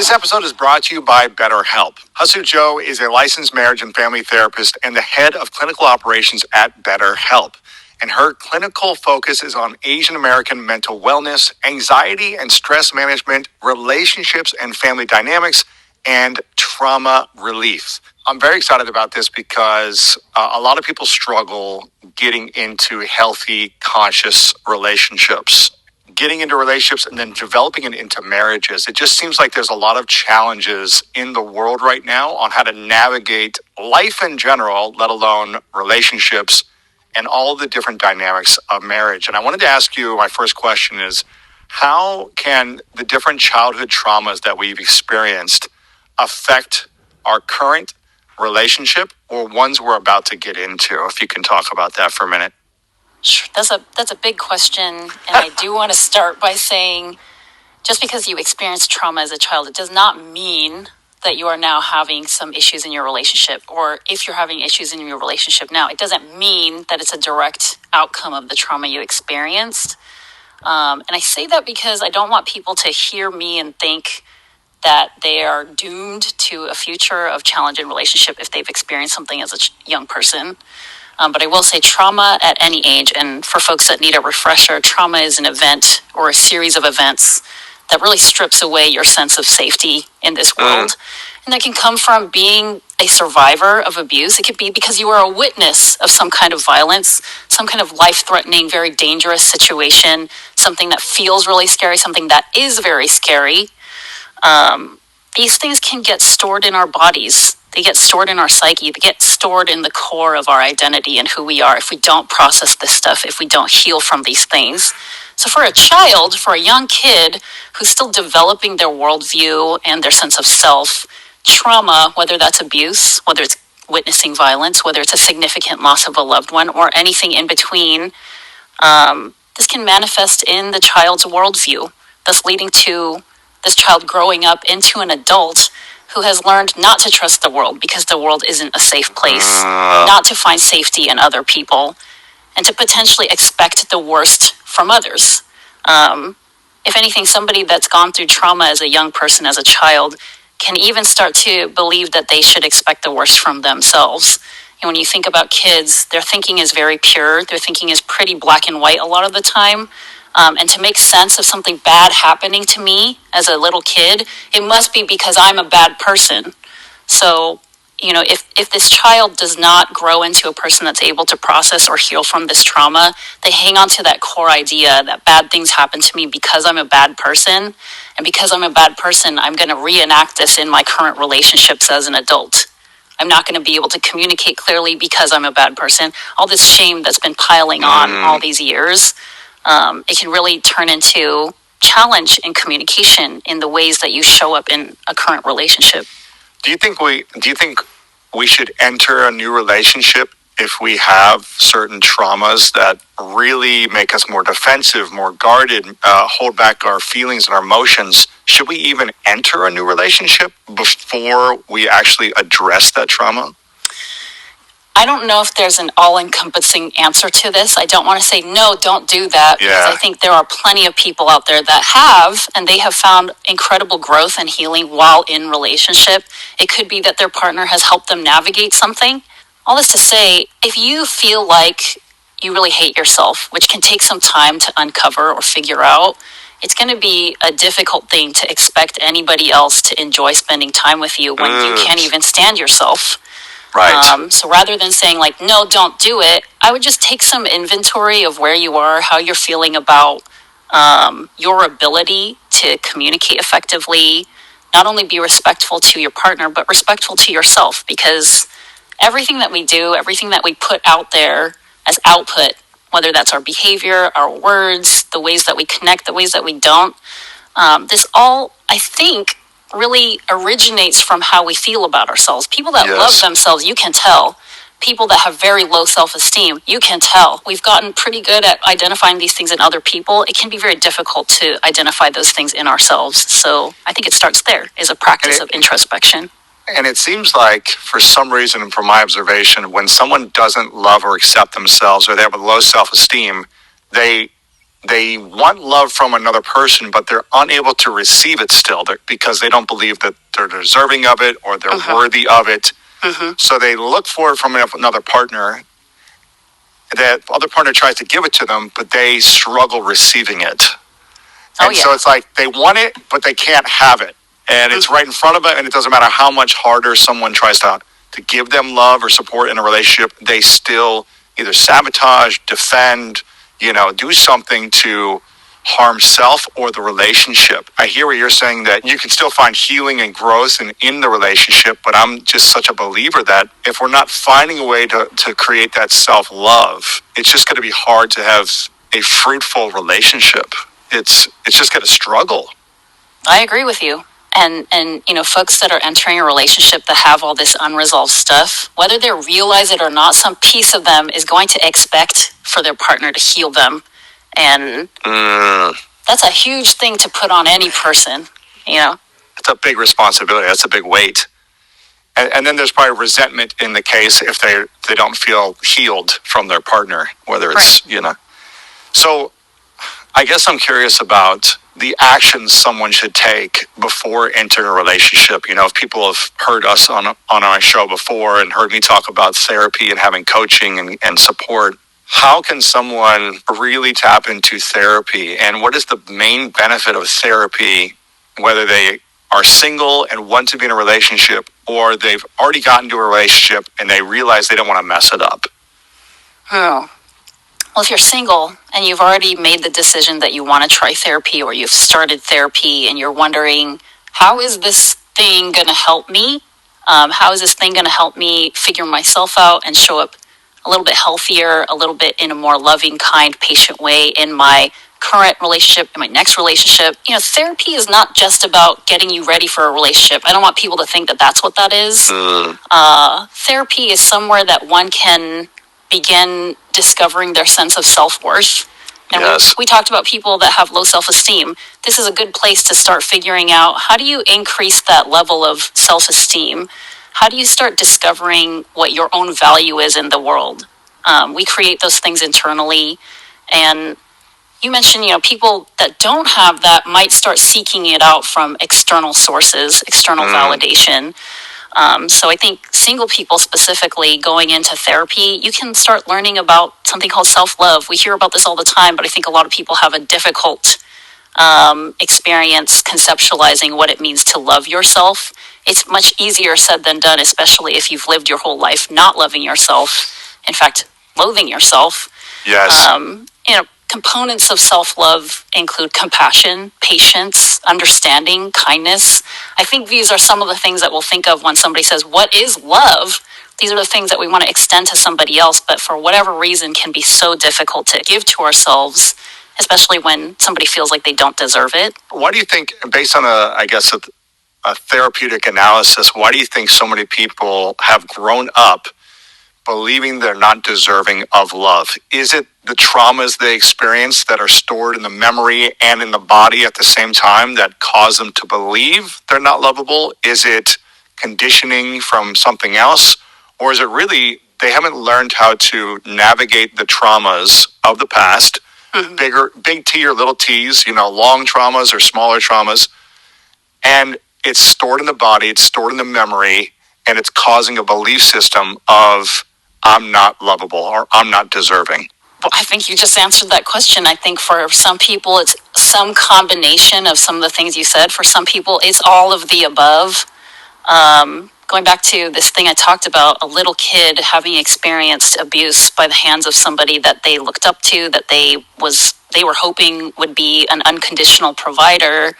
This episode is brought to you by BetterHelp. Haesue Jo is a licensed marriage and family therapist and the head of clinical operations at BetterHelp. And her clinical focus is on Asian American mental wellness, anxiety and stress management, relationships and family dynamics, and trauma relief. I'm very excited about this because a lot of people struggle getting into healthy, conscious relationships. Getting into relationships and then developing it into marriages. It just seems like there's a lot of challenges in the world right now on how to navigate life in general, let alone relationships and all the different dynamics of marriage. And I wanted to ask you, my first question is, how can the different childhood traumas that we've experienced affect our current relationship or ones we're about to get into? If you can talk about that for a minute. Sure. That's a big question, and I do want to start by saying, just because you experienced trauma as a child, it does not mean that you are now having some issues in your relationship, or if you're having issues in your relationship now, it doesn't mean that it's a direct outcome of the trauma you experienced. And I say that because I don't want people to hear me and think that they are doomed to a future of challenge in relationship if they've experienced something as a young person. But I will say trauma at any age, and for folks that need a refresher, trauma is an event or a series of events that really strips away your sense of safety in this world. And that can come from being a survivor of abuse. It could be because you are a witness of some kind of violence, some kind of life-threatening, very dangerous situation, something that feels really scary, something that is very scary. These things can get stored in our bodies. They get stored in our psyche. They get stored in the core of our identity and who we are if we don't process this stuff, if we don't heal from these things. So for a child, for a young kid who's still developing their worldview and their sense of self, trauma, whether that's abuse, whether it's witnessing violence, whether it's a significant loss of a loved one, or anything in between, this can manifest in the child's worldview, thus leading to this child growing up into an adult who has learned not to trust the world because the world isn't a safe place, not to find safety in other people, and to potentially expect the worst from others. If anything, somebody that's gone through trauma as a young person, as a child, can even start to believe that they should expect the worst from themselves. And when you think about kids, their thinking is very pure. Their thinking is pretty black and white a lot of the time. And to make sense of something bad happening to me as a little kid, it must be because I'm a bad person. So, if this child does not grow into a person that's able to process or heal from this trauma, they hang on to that core idea that bad things happen to me because I'm a bad person. And because I'm a bad person, I'm going to reenact this in my current relationships as an adult. I'm not going to be able to communicate clearly because I'm a bad person. All this shame that's been piling on all these years. It can really turn into challenge in communication in the ways that you show up in a current relationship. Do you think we should enter a new relationship if we have certain traumas that really make us more defensive, more guarded, hold back our feelings and our emotions? Should we even enter a new relationship before we actually address that trauma? I don't know if there's an all-encompassing answer to this. I don't want to say, no, don't do that. Because I think there are plenty of people out there that have, and they have found incredible growth and healing while in relationship. It could be that their partner has helped them navigate something. All this to say, if you feel like you really hate yourself, which can take some time to uncover or figure out, it's going to be a difficult thing to expect anybody else to enjoy spending time with you when you can't even stand yourself. Right. So rather than saying no, don't do it, I would just take some inventory of where you are, how you're feeling about your ability to communicate effectively, not only be respectful to your partner, but respectful to yourself, because everything that we do, everything that we put out there as output, whether that's our behavior, our words, the ways that we connect, the ways that we don't, this all, I think, really originates from how we feel about ourselves. People that love themselves, you can tell. People that have very low self-esteem, you can tell. We've gotten pretty good at identifying these things in other people. It can be very difficult to identify those things in ourselves. So I think it starts there, is a practice of introspection. And it seems like, for some reason, from my observation, when someone doesn't love or accept themselves, or they have a low self-esteem, they they want love from another person, but they're unable to receive it still because they don't believe that they're deserving of it or they're worthy of it. So they look for it from another partner. That other partner tries to give it to them, but they struggle receiving it. And so it's like they want it, but they can't have it. And it's right in front of them, and it doesn't matter how much harder someone tries to give them love or support in a relationship, they still either sabotage, defend, do something to harm self or the relationship. I hear what you're saying, that you can still find healing and growth in the relationship, but I'm just such a believer that if we're not finding a way to create that self-love, it's just going to be hard to have a fruitful relationship. It's just going to struggle. I agree with you. And folks that are entering a relationship that have all this unresolved stuff, whether they realize it or not, some piece of them is going to expect for their partner to heal them. And that's a huge thing to put on any person, It's a big responsibility. That's a big weight. And then there's probably resentment in the case if they don't feel healed from their partner, whether it's, So I guess I'm curious about the actions someone should take before entering a relationship. If people have heard us on our show before and heard me talk about therapy and having coaching and support, how can someone really tap into therapy? And what is the main benefit of therapy, whether they are single and want to be in a relationship, or they've already gotten into a relationship and they realize they don't want to mess it up? Oh. Well, if you're single and you've already made the decision that you want to try therapy, or you've started therapy and you're wondering, how is this thing going to help me? How is this thing going to help me figure myself out and show up a little bit healthier, a little bit in a more loving, kind, patient way in my current relationship, in my next relationship? Therapy is not just about getting you ready for a relationship. I don't want people to think that that's what that is. Therapy is somewhere that one can begin discovering their sense of self-worth. And we talked about people that have low self-esteem. This is a good place to start figuring out, how do you increase that level of self-esteem? How do you start discovering what your own value is in the world? We create those things internally. And you mentioned, people that don't have that might start seeking it out from external sources, external validation. So I think single people specifically going into therapy, you can start learning about something called self-love. We hear about this all the time, but I think a lot of people have a difficult experience conceptualizing what it means to love yourself. It's much easier said than done, especially if you've lived your whole life not loving yourself. In fact, loathing yourself. Yes. Components of self-love include compassion, patience, understanding, kindness. I think these are some of the things that we'll think of when somebody says, what is love? These are the things that we want to extend to somebody else, but for whatever reason can be so difficult to give to ourselves, especially when somebody feels like they don't deserve it. Why do you think, based on a therapeutic analysis, why do you think so many people have grown up believing they're not deserving of love? Is it the traumas they experience that are stored in the memory and in the body at the same time that cause them to believe they're not lovable? Is it conditioning from something else? Or is it really they haven't learned how to navigate the traumas of the past, big T or little T's, long traumas or smaller traumas, and it's stored in the body, it's stored in the memory, and it's causing a belief system of, I'm not lovable or I'm not deserving? Well, I think you just answered that question. I think for some people, it's some combination of some of the things you said. For some people, it's all of the above. Going back to this thing I talked about, a little kid having experienced abuse by the hands of somebody that they looked up to, that they were hoping would be an unconditional provider.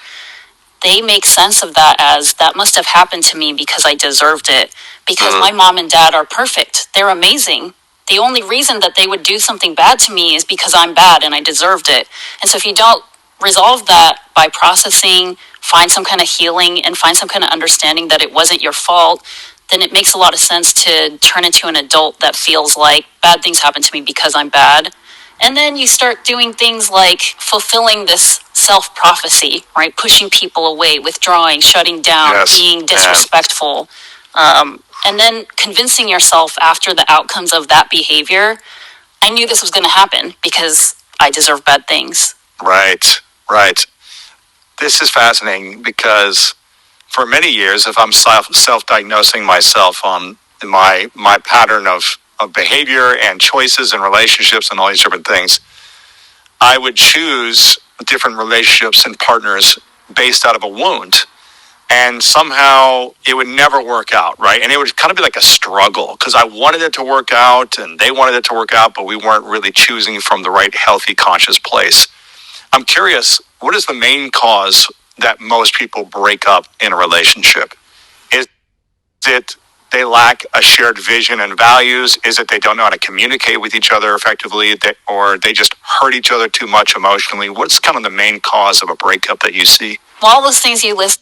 They make sense of that as, that must have happened to me because I deserved it. Because my mom and dad are perfect. They're amazing. The only reason that they would do something bad to me is because I'm bad and I deserved it. And so if you don't resolve that by processing, find some kind of healing and find some kind of understanding that it wasn't your fault, then it makes a lot of sense to turn into an adult that feels like bad things happen to me because I'm bad. And then you start doing things like fulfilling this self-prophecy, right? Pushing people away, withdrawing, shutting down, being disrespectful. And then convincing yourself after the outcomes of that behavior, I knew this was going to happen because I deserve bad things. Right, right. This is fascinating because for many years, if I'm self-diagnosing myself on my pattern of behavior and choices and relationships and all these different things, I would choose different relationships and partners based out of a wound. And somehow it would never work out, right? And it would kind of be like a struggle because I wanted it to work out and they wanted it to work out, but we weren't really choosing from the right, healthy, conscious place. I'm curious, what is the main cause that most people break up in a relationship? Is it they lack a shared vision and values? Is it they don't know how to communicate with each other effectively, or they just hurt each other too much emotionally? What's kind of the main cause of a breakup that you see? All those things you list